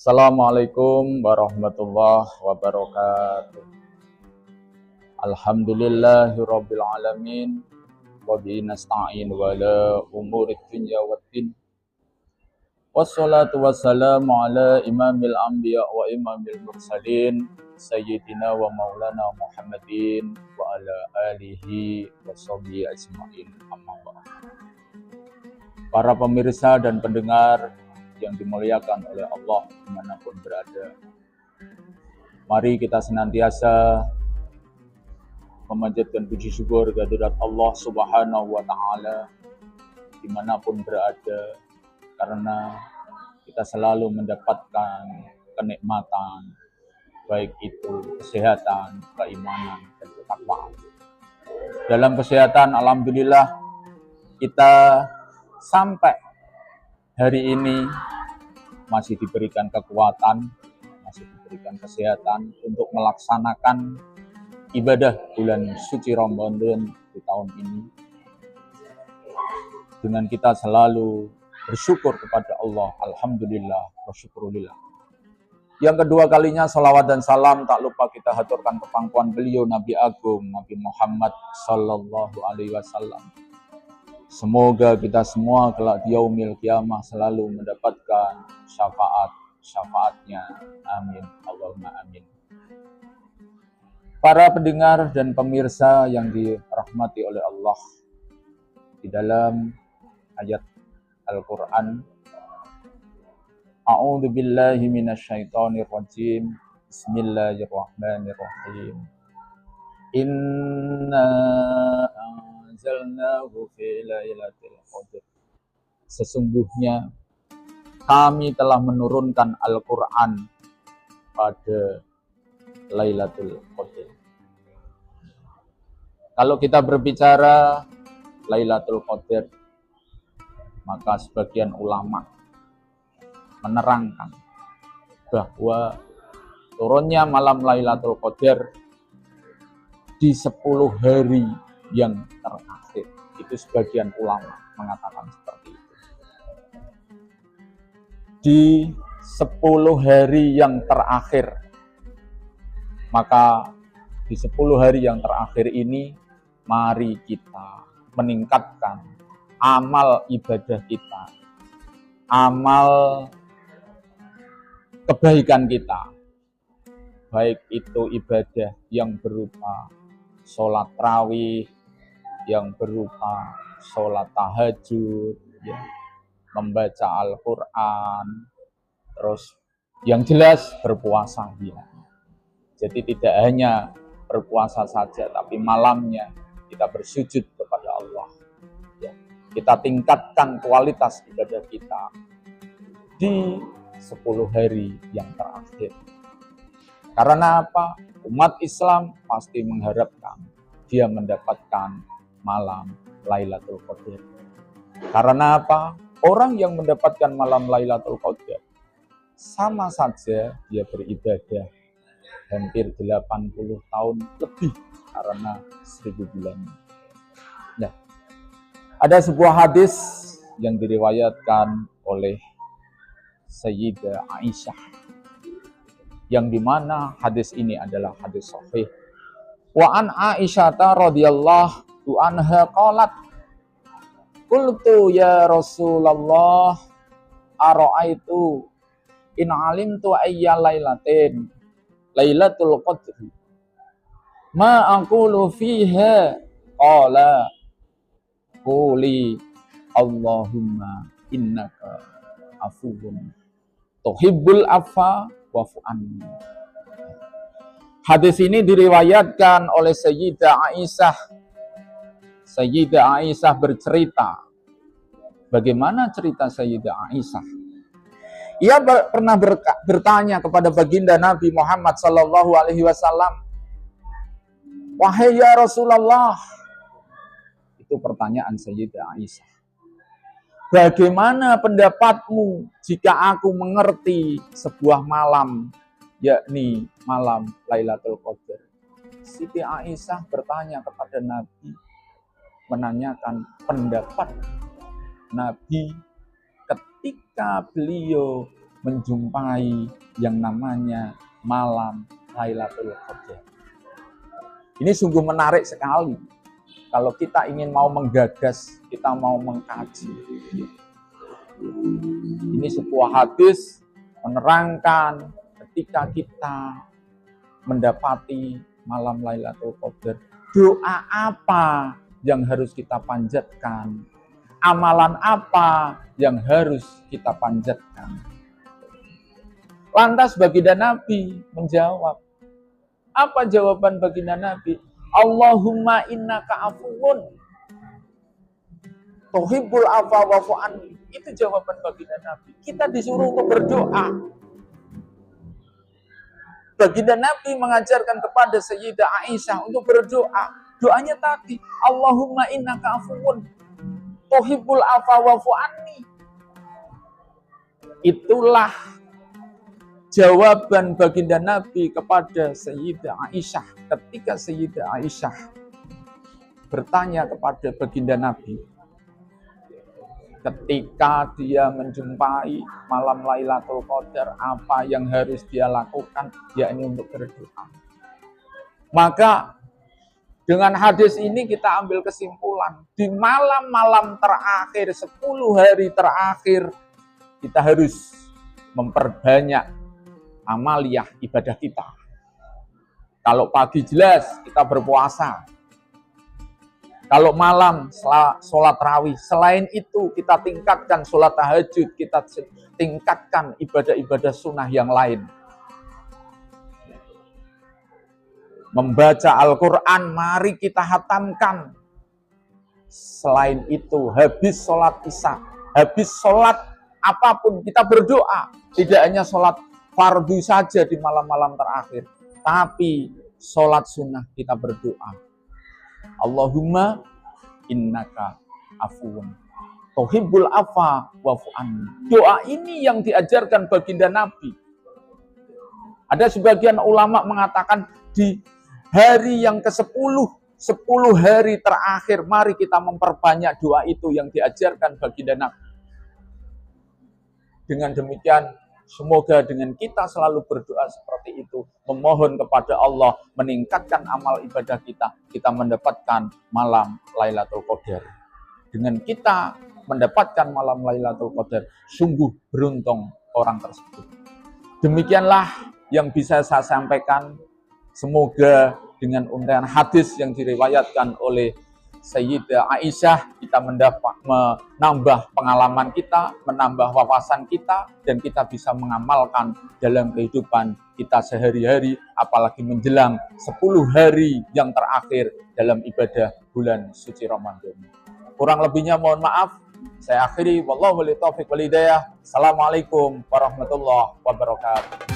Assalamualaikum warahmatullahi wabarakatuh. Alhamdulillahirabbil alamin wa bihi nasta'in wa la umurid dunya waddin. Wassalatu wassalamu ala imamil anbiya wa imamil mursalin sayyidina wa maulana Muhammadin wa ala alihi wa sahbihi ajma'in. Amma ba'd. Para pemirsa dan pendengar yang dimuliakan oleh Allah dimanapun berada, mari kita senantiasa memanjatkan puji syukur kehadirat Allah Subhanahu wa Ta'ala dimanapun berada, karena kita selalu mendapatkan kenikmatan, baik itu kesehatan, keimanan, dan ketakwaan. Dalam kesehatan, alhamdulillah kita sampai hari ini masih diberikan kekuatan, masih diberikan kesehatan untuk melaksanakan ibadah bulan suci Ramadan di tahun ini. Dengan kita selalu bersyukur kepada Allah, alhamdulillah wa syukurillah. Yang kedua kalinya salawat dan salam tak lupa kita haturkan ke pangkuan beliau Nabi Agung, Nabi Muhammad sallallahu alaihi wasallam. Semoga kita semua kelak di yaumil qiyamah selalu mendapatkan syafaatnya. Amin. Allahumma amin. Para pendengar dan pemirsa yang dirahmati oleh Allah, di dalam ayat Al-Quran, A'udzu billahi minasyaitonir rajim. Bismillahirrahmanirrahim. Inna anzalnahu fi lailatul qadr. Sesungguhnya kami telah menurunkan Al-Quran pada Lailatul Qadar. Kalau kita berbicara Lailatul Qadar, maka sebagian ulama menerangkan bahwa turunnya malam Lailatul Qadar di 10 hari yang terakhir. Itu sebagian ulama mengatakan seperti itu. Di 10 hari yang terakhir, maka di 10 hari yang terakhir ini mari kita meningkatkan amal ibadah kita, amal kebaikan kita, baik itu ibadah yang berupa sholat tarawih, yang berupa sholat tahajud, ya, membaca Al-Quran, terus yang jelas berpuasa, ya. Jadi tidak hanya berpuasa saja, tapi malamnya kita bersujud kepada Allah, ya. Kita tingkatkan kualitas ibadah kita di 10 hari yang terakhir. Karena apa? Umat Islam pasti mengharapkan dia mendapatkan malam Lailatul Qadar. Karena apa? Orang yang mendapatkan malam Lailatul Qadar sama saja dia beribadah hampir 80 tahun lebih karena 1000 bulan. Nah, ada sebuah hadis yang diriwayatkan oleh Sayyidah Aisyah, yang dimana hadis ini adalah hadis sahih. Wa an Aisyah radhiyallahu anha qalat, qultu ya Rasulullah ara'aitu in alimtu ayya lailatin lailatul qadri ma aqulu fiha qala quli Allahumma innaka afuwun tuhibbul afwa wa'fu anni. Hadis ini diriwayatkan oleh Sayyidah Aisyah. Sayyidah Aisyah bercerita. Bagaimana cerita Sayyidah Aisyah? Ia pernah bertanya kepada baginda Nabi Muhammad sallallahu alaihi wasallam, "Wahai ya Rasulullah," itu pertanyaan Sayyidah Aisyah, "bagaimana pendapatmu jika aku mengerti sebuah malam, yakni malam Lailatul Qadar?" Siti Aisyah bertanya kepada Nabi, menanyakan pendapat Nabi ketika beliau menjumpai yang namanya malam Lailatul Qadar. Ini sungguh menarik sekali. Kalau kita ingin mau menggagas, kita mau mengkaji. Ini sebuah hadis menerangkan ketika kita mendapati malam Lailatul Qadar, doa apa yang harus kita panjatkan? Amalan apa yang harus kita panjatkan? Lantas baginda Nabi menjawab. Apa jawaban baginda Nabi? Allahumma innaka afuwun tuhibbul afwa wa'fu anni. Itu jawaban baginda Nabi. Kita disuruh untuk berdoa. Baginda Nabi mengajarkan kepada Sayyidah Aisyah untuk berdoa. Doanya tadi, Allahumma innaka afuwun tuhibbul afwa wa'fu anni. Itulah jawaban baginda Nabi kepada Sayyidah Aisyah ketika Sayyidah Aisyah bertanya kepada baginda Nabi ketika dia menjumpai malam Lailatul Qadar, apa yang harus dia lakukan, yakni untuk berdoa. Maka dengan hadis ini kita ambil kesimpulan, di malam-malam terakhir, 10 hari terakhir, kita harus memperbanyak amaliyah ibadah kita. Kalau pagi jelas kita berpuasa. Kalau malam sholat tarawih. Selain itu kita tingkatkan sholat tahajud, kita tingkatkan ibadah-ibadah sunnah yang lain. Membaca Al-Quran, mari kita hatamkan. Selain itu, habis sholat isya, habis sholat apapun kita berdoa. Tidak hanya sholat fardu saja di malam-malam terakhir, tapi sholat sunnah kita berdoa. Allahumma innaka afuwun tuhibbul afwa wa'fu anni. Doa ini yang diajarkan baginda Nabi. Ada sebagian ulama mengatakan di hari yang ke-10, 10 hari terakhir, mari kita memperbanyak doa itu yang diajarkan baginda Nabi. Dengan demikian, semoga dengan kita selalu berdoa seperti itu, memohon kepada Allah, meningkatkan amal ibadah kita, kita mendapatkan malam Lailatul Qadar. Dengan kita mendapatkan malam Lailatul Qadar, sungguh beruntung orang tersebut. Demikianlah yang bisa saya sampaikan. Semoga dengan untayan hadis yang diriwayatkan oleh Sayyidah Aisyah, kita menambah pengalaman kita, menambah wawasan kita, dan kita bisa mengamalkan dalam kehidupan kita sehari-hari, apalagi menjelang 10 hari yang terakhir dalam ibadah bulan suci Ramadan. Kurang lebihnya mohon maaf. Saya akhiri. Wallahu wali taufiq wal hidayah. Assalamualaikum warahmatullahi wabarakatuh.